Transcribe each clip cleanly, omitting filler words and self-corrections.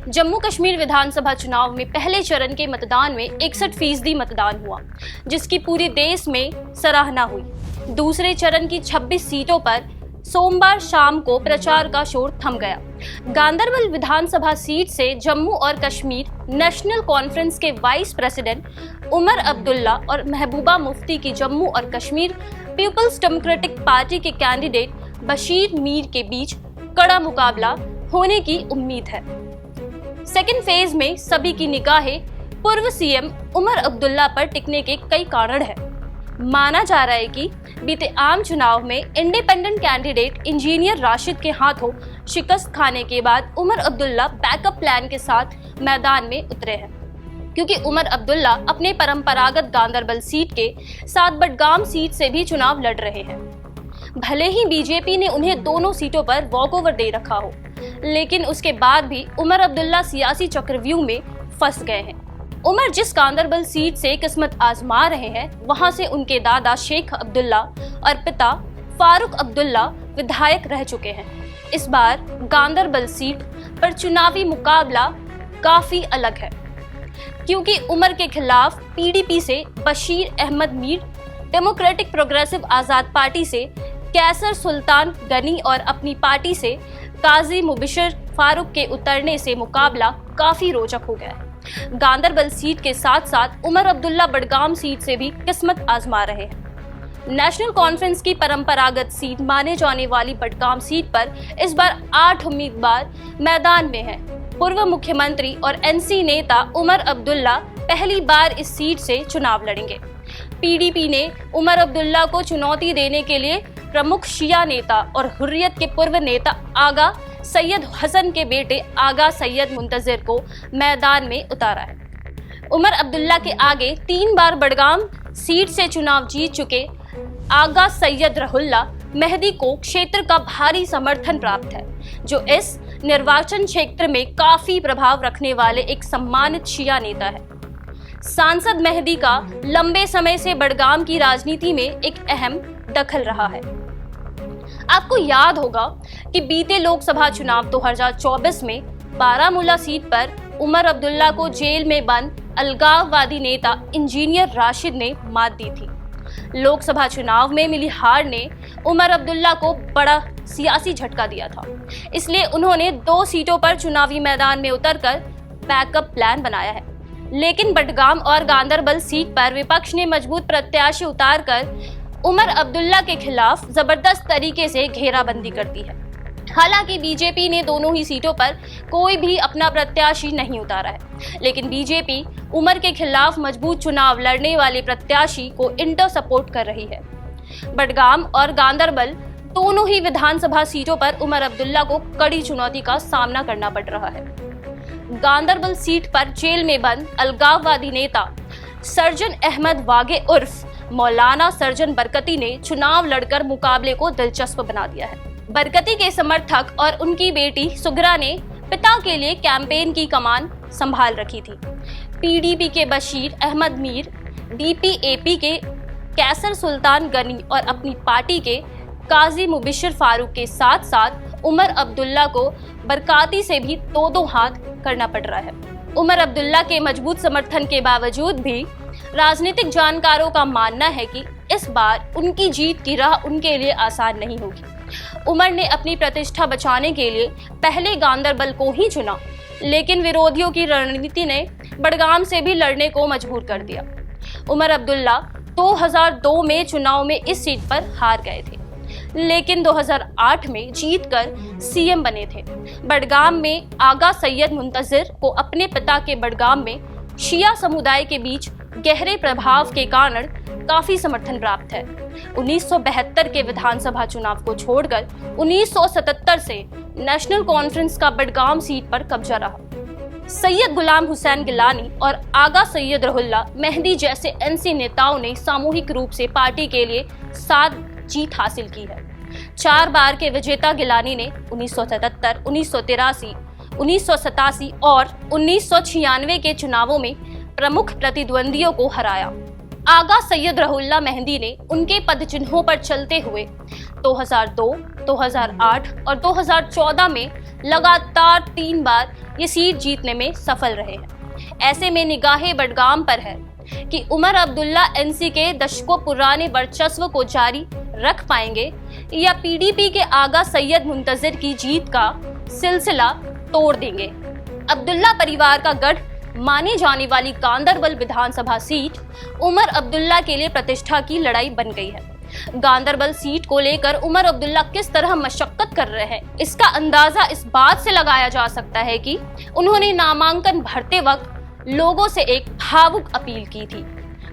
जम्मू कश्मीर विधानसभा चुनाव में पहले चरण के मतदान में 61% मतदान हुआ, जिसकी पूरे देश में सराहना हुई। दूसरे चरण की 26 सीटों पर सोमवार शाम को प्रचार का शोर थम गया। गांदरबल विधानसभा सीट से जम्मू और कश्मीर नेशनल कॉन्फ्रेंस के वाइस प्रेसिडेंट उमर अब्दुल्ला और महबूबा मुफ्ती की जम्मू और कश्मीर पीपल्स डेमोक्रेटिक पार्टी के कैंडिडेट बशीर मीर के बीच कड़ा मुकाबला होने की उम्मीद है। सेकेंड फेज में सभी की निगाहें पूर्व सीएम उमर अब्दुल्ला पर टिकने के कई कारण हैं। माना जा रहा है कि बीते आम चुनाव में इंडिपेंडेंट कैंडिडेट इंजीनियर राशिद के हाथों शिकस्त खाने के बाद उमर अब्दुल्ला बैकअप प्लान के साथ मैदान में उतरे हैं, क्योंकि उमर अब्दुल्ला अपने परंपरागत गांदरबल सीट के साथ बडगाम सीट से भी चुनाव लड़ रहे हैं। भले ही बीजेपी ने उन्हें दोनों सीटों पर वॉकओवर दे रखा हो, लेकिन उसके बाद भी उमर अब्दुल्ला सियासी चक्रव्यूह में फंस गए हैं। उमर जिस गांदरबल सीट से किस्मत आजमा रहे हैं, वहां से उनके दादा शेख अब्दुल्ला और पिता फारूक अब्दुल्ला विधायक रह चुके हैं। इस बार गांदरबल सीट पर चुनावी मुकाबला काफी अलग है, क्योंकि उमर के खिलाफ पीडीपी से बशीर अहमद मीर, डेमोक्रेटिक प्रोग्रेसिव आजाद पार्टी से कैसर सुल्तान गनी और अपनी पार्टी से काजी मुबशिर फारूक के उतरने से मुकाबला काफी रोचक हो गया है। गांदरबल सीट के साथ साथ उमर अब्दुल्ला बडगाम सीट से भी किस्मत आजमा रहे हैं। नेशनल कॉन्फ्रेंस की परंपरागत सीट माने जाने वाली बडगाम सीट पर इस बार 8 उम्मीदवार मैदान में हैं। पूर्व मुख्यमंत्री और एनसी नेता उमर अब्दुल्ला पहली बार इस सीट से चुनाव लड़ेंगे। पीडीपी ने उमर अब्दुल्ला को चुनौती देने के लिए प्रमुख शिया नेता और हुर्रियत के पूर्व नेता आगा सैयद हसन के बेटे आगा सैयद मुंतजिर को मैदान में उतारा है। उमर अब्दुल्ला के आगे 3 बार बडगाम सीट से चुनाव जीत चुके आगा सैयद रहुल्ला मेहदी को क्षेत्र का भारी समर्थन प्राप्त है, जो इस निर्वाचन क्षेत्र में काफी प्रभाव रखने वाले एक सम्मानित शिया नेता है। सांसद मेहदी का लंबे समय से बडगाम की राजनीति में एक अहम दखल रहा है। आपको याद होगा कि बीते लोकसभा चुनाव 2024 में बारामूला सीट पर उमर अब्दुल्ला को जेल में बंद अलगाववादी नेता इंजीनियर राशिद ने मात दी थी। लोकसभा चुनाव में मिली हार ने उमर अब्दुल्ला को बड़ा सियासी झटका दिया था, इसलिए उन्होंने 2 सीटों पर चुनावी मैदान में उतरकर बैकअप प्लान बनाया है। लेकिन बडगाम और गांदरबल सीट पर विपक्ष ने मजबूत प्रत्याशी उतारकर उमर अब्दुल्ला के खिलाफ जबरदस्त तरीके से घेराबंदी कर दी है। हालांकि बीजेपी ने दोनों ही सीटों पर कोई भी अपना प्रत्याशी नहीं उतारा है, लेकिन बीजेपी उमर के खिलाफ मजबूत चुनाव लड़ने वाले प्रत्याशी को इंटर सपोर्ट कर रही है। बडगाम और गांदरबल दोनों ही विधानसभा सीटों पर उमर अब्दुल्ला को कड़ी चुनौती का सामना करना पड़ रहा है। गांदरबल सीट पर जेल में बंद अलगाववादी नेता सर्जन अहमद वागे उर्फ मौलाना सर्जन बरकती ने चुनाव लड़कर मुकाबले को दिलचस्प बना दिया है। बरकती के समर्थक और उनकी बेटी सुगरा ने पिता के लिए कैंपेन की कमान संभाल रखी थी। पीडीपी के बशीर अहमद मीर, डीपीएपी के कैसर सुल्तान गनी और अपनी पार्टी के काजी मुबशिर फारूक के साथ साथ उमर अब्दुल्ला को बरकाती से भी 2-2 हाथ करना पड़ रहा है। उमर अब्दुल्ला के मजबूत समर्थन के बावजूद भी राजनीतिक जानकारों का मानना है कि इस बार उनकी जीत की राह उनके लिए आसान नहीं होगी। उमर ने अपनी प्रतिष्ठा बचाने के लिए पहले गांदरबल को ही चुना, लेकिन विरोधियों की रणनीति ने बडगाम से भी लड़ने को मजबूर कर दिया। उमर अब्दुल्ला 2002 में चुनाव में इस सीट पर हार गए थे, लेकिन 2008 में जीतकर सीएम बने थे। बडगाम में आगा सैयद मुंतजिर को अपने पिता के बडगाम में शिया समुदाय के बीच गहरे प्रभाव के कारण काफी समर्थन प्राप्त है। 1972 के विधानसभा चुनाव को छोड़कर 1977 से नेशनल कॉन्फ्रेंस का बडगाम सीट पर कब्जा रहा। सैयद गुलाम हुसैन गिलानी और आगा सैयद रहुल्ला मेहदी जैसे एनसी नेताओं ने सामूहिक रूप से पार्टी के लिए 7 जीत हासिल की है। 4 बार के विजेता गिलानी ने 1977, 1983, 1987 और 1996 के चुनावों में प्रमुख प्रतिद्वंदियों को हराया। आगा सैयद रहुल्ला मेहदी ने उनके पदचिन्हों पर चलते हुए 2002, 2008 और 2014 में लगातार 3 बार ये सीट जीतने में सफल रहे हैं। ऐसे में निगाहें बडगाम पर है कि उमर अब्दुल्ला एनसी के दशकों पुराने वर्चस्व को जारी रख पाएंगे या पीडीपी के आगा सैयद मुंतजिर की जीत का सिलसिला तोड़ देंगे। अब्दुल्ला परिवार का गढ़ माने जाने वाली गांदरबल विधानसभा सीट उमर अब्दुल्ला के लिए प्रतिष्ठा की लड़ाई बन गई है। गांदरबल सीट को लेकर उमर अब्दुल्ला किस तरह मशक्कत कर रहे हैं, इसका अंदाजा इस बात से लगाया जा सकता है कि उन्होंने नामांकन भरते वक्त लोगों से एक भावुक अपील की थी।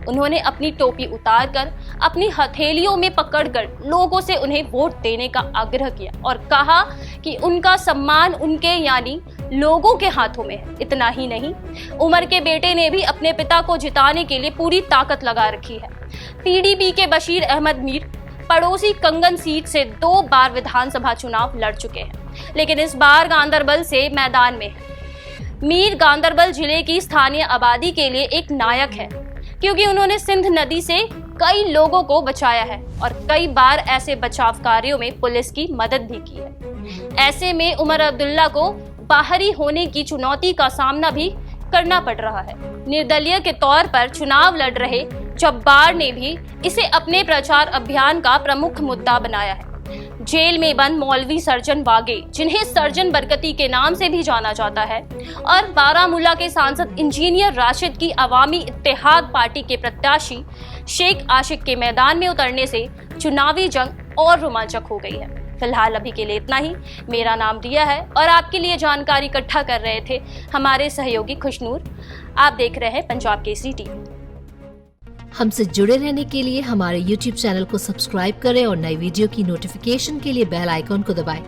उन्होंने अपनी टोपी उतारकर अपनी हथेलियों में पकड़कर लोगों से उन्हें वोट देने का आग्रह किया और कहा कि उनका सम्मान उनके यानी लोगों के हाथों में है। इतना ही नहीं, उमर के बेटे ने भी अपने पिता को जिताने के लिए पूरी ताकत लगा रखी है। पीडीपी के बशीर अहमद मीर पड़ोसी कंगन सीट से 2 बार विधानसभा चुनाव लड़ चुके हैं, लेकिन इस बार गांदरबल से मैदान में है। मीर गांदरबल जिले की स्थानीय आबादी के लिए एक नायक है, क्योंकि उन्होंने सिंध नदी से कई लोगों को बचाया है और कई बार ऐसे बचाव कार्यों में पुलिस की मदद भी की है। ऐसे में उमर अब्दुल्ला को बाहरी होने की चुनौती का सामना भी करना पड़ रहा है। निर्दलीय के तौर पर चुनाव लड़ रहे जब्बार ने भी इसे अपने प्रचार अभियान का प्रमुख मुद्दा बनाया है। जेल में बंद मौलवी सर्जन वागे, जिन्हें सर्जन बरकती के नाम से भी जाना जाता है, और बारामूला के सांसद इंजीनियर राशिद की अवामी इत्तेहाद पार्टी के प्रत्याशी शेख आशिक के मैदान में उतरने से चुनावी जंग और रोमांचक हो गई है। फिलहाल अभी के लिए इतना ही। मेरा नाम रिया है और आपके लिए जानकारी इकट्ठा कर रहे थे हमारे सहयोगी खुशनूर। आप देख रहे हैं पंजाब केसरी टीवी। हमसे जुड़े रहने के लिए हमारे YouTube चैनल को सब्सक्राइब करें और नई वीडियो की नोटिफिकेशन के लिए बेल आइकॉन को दबाएं।